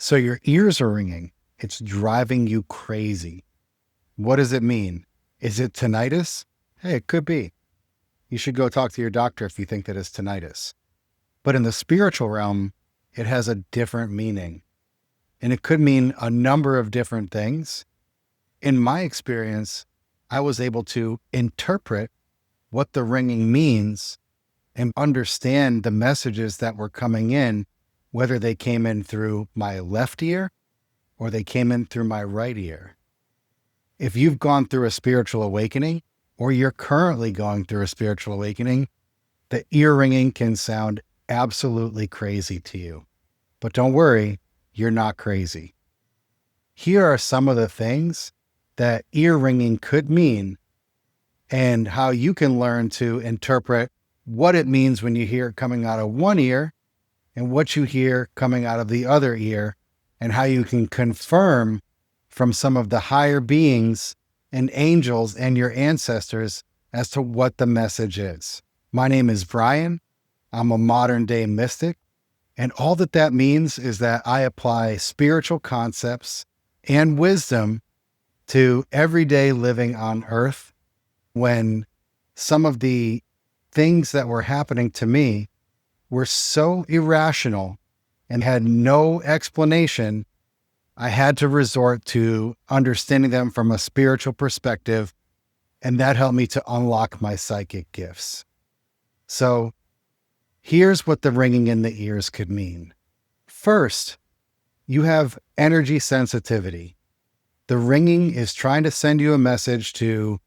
So your ears are ringing. It's driving you crazy. What does it mean? Is it tinnitus? Hey, it could be. You should go talk to your doctor if you think that it's tinnitus. But in the spiritual realm, it has a different meaning. And it could mean a number of different things. In my experience, I was able to interpret what the ringing means and understand the messages that were coming in, whether they came in through my left ear or they came in through my right ear. If you've gone through a spiritual awakening, or you're currently going through a spiritual awakening, the ear ringing can sound absolutely crazy to you. But don't worry, you're not crazy. Here are some of the things that ear ringing could mean and how you can learn to interpret what it means when you hear it coming out of one ear and what you hear coming out of the other ear, and how you can confirm from some of the higher beings and angels and your ancestors as to what the message is. My name is Brian. I'm a modern day mystic. And all that means is that I apply spiritual concepts and wisdom to everyday living on earth. When some of the things that were happening to me were so irrational and had no explanation, I had to resort to understanding them from a spiritual perspective, and that helped me to unlock my psychic gifts. So here's what the ringing in the ears could mean. First, you have energy sensitivity. The ringing is trying to send you a message to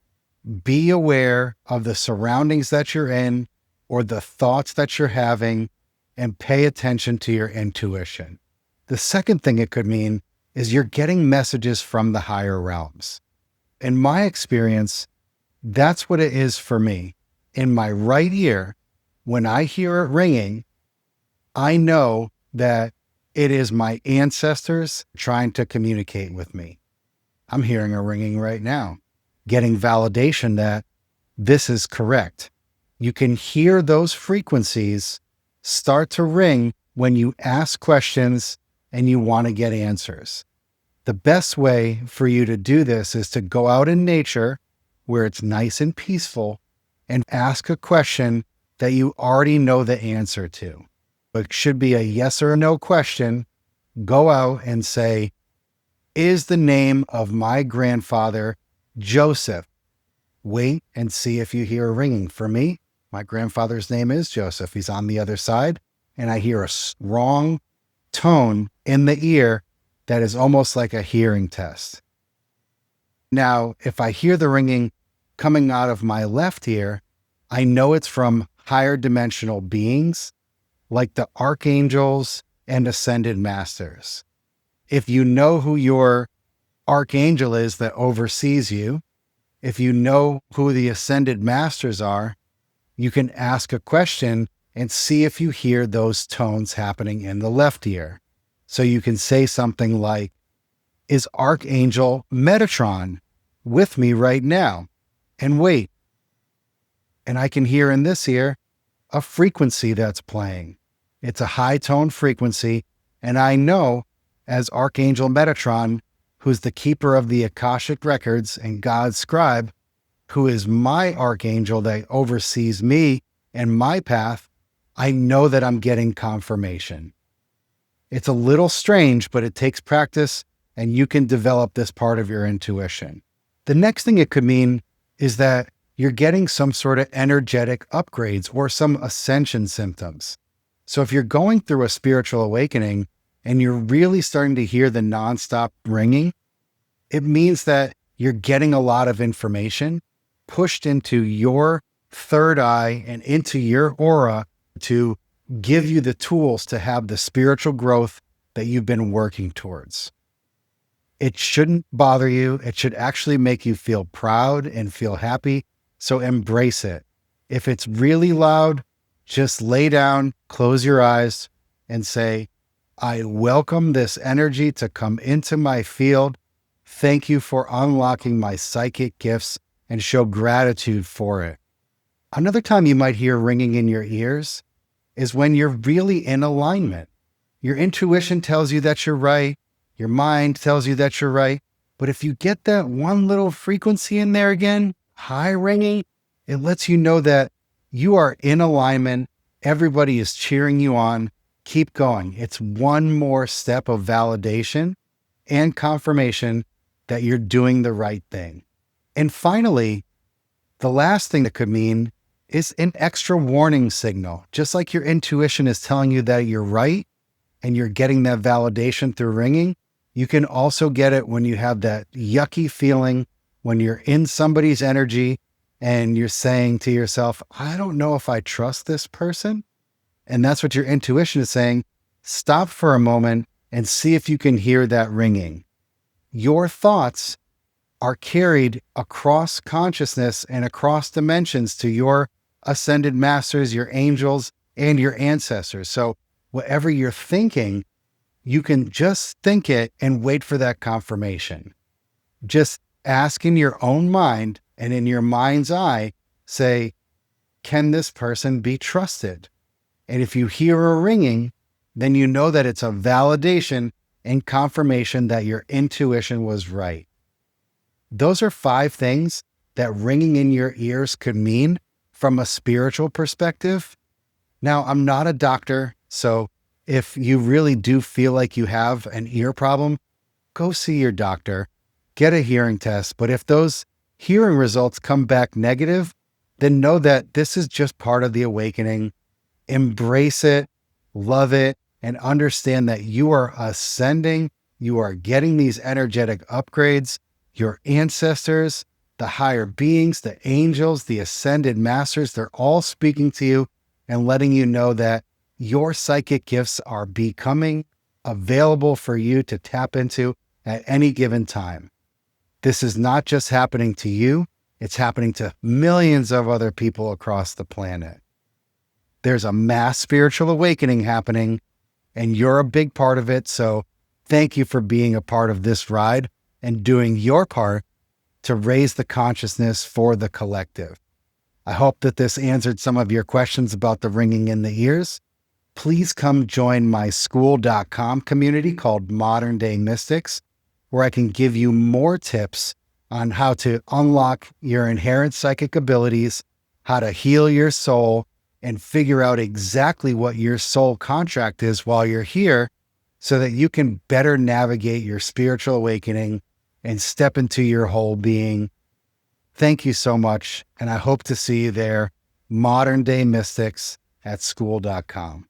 be aware of the surroundings that you're in or the thoughts that you're having, and pay attention to your intuition. The second thing it could mean is you're getting messages from the higher realms. In my experience, that's what it is for me. In my right ear, when I hear it ringing, I know that it is my ancestors trying to communicate with me. I'm hearing a ringing right now, getting validation that this is correct. You can hear those frequencies start to ring when you ask questions and you want to get answers. The best way for you to do this is to go out in nature where it's nice and peaceful and ask a question that you already know the answer to. It should be a yes or a no question. Go out and say, is the name of my grandfather Joseph? Wait and see if you hear a ringing. For me, my grandfather's name is Joseph. He's on the other side, and I hear a strong tone in the ear that is almost like a hearing test. Now, if I hear the ringing coming out of my left ear, I know it's from higher dimensional beings like the archangels and ascended masters. If you know who your archangel is that oversees you, if you know who the ascended masters are, you can ask a question and see if you hear those tones happening in the left ear. So you can say something like, is Archangel Metatron with me right now? And wait. And I can hear in this ear a frequency that's playing. It's a high tone frequency. And I know as Archangel Metatron, who's the keeper of the Akashic records and God's scribe, who is my archangel that oversees me and my path, I know that I'm getting confirmation. It's a little strange, but it takes practice and you can develop this part of your intuition. The next thing it could mean is that you're getting some sort of energetic upgrades or some ascension symptoms. So if you're going through a spiritual awakening and you're really starting to hear the nonstop ringing, it means that you're getting a lot of information pushed into your third eye and into your aura to give you the tools to have the spiritual growth that you've been working towards. It shouldn't bother you. It should actually make you feel proud and feel happy. So embrace it. If it's really loud, just lay down, close your eyes, and say, I welcome this energy to come into my field. Thank you for unlocking my psychic gifts, and show gratitude for it. Another time you might hear ringing in your ears is when you're really in alignment. Your intuition tells you that you're right. Your mind tells you that you're right. But if you get that one little frequency in there again, high ringing, it lets you know that you are in alignment. Everybody is cheering you on. Keep going. It's one more step of validation and confirmation that you're doing the right thing. And finally, the last thing that could mean is an extra warning signal. Just like your intuition is telling you that you're right and you're getting that validation through ringing, you can also get it when you have that yucky feeling, when you're in somebody's energy and you're saying to yourself, I don't know if I trust this person. And that's what your intuition is saying. Stop for a moment and see if you can hear that ringing. Your thoughts are carried across consciousness and across dimensions to your ascended masters, your angels, and your ancestors. So whatever you're thinking, you can just think it and wait for that confirmation. Just ask in your own mind and in your mind's eye, say, can this person be trusted? And if you hear a ringing, then you know that it's a validation and confirmation that your intuition was right. Those are 5 things that ringing in your ears could mean from a spiritual perspective. Now, I'm not a doctor, so if you really do feel like you have an ear problem, go see your doctor, get a hearing test. But if those hearing results come back negative, then know that this is just part of the awakening. Embrace it, love it, and understand that you are ascending. You are getting these energetic upgrades. Your ancestors, the higher beings, the angels, the ascended masters, they're all speaking to you and letting you know that your psychic gifts are becoming available for you to tap into at any given time. This is not just happening to you, it's happening to millions of other people across the planet. There's a mass spiritual awakening happening, and you're a big part of it. So thank you for being a part of this ride and doing your part to raise the consciousness for the collective. I hope that this answered some of your questions about the ringing in the ears. Please come join my school.com community called Modern Day Mystics, where I can give you more tips on how to unlock your inherent psychic abilities, how to heal your soul, and figure out exactly what your soul contract is while you're here so that you can better navigate your spiritual awakening and step into your whole being. Thank you so much, and I hope to see you there, Modern Day Mystics at school.com.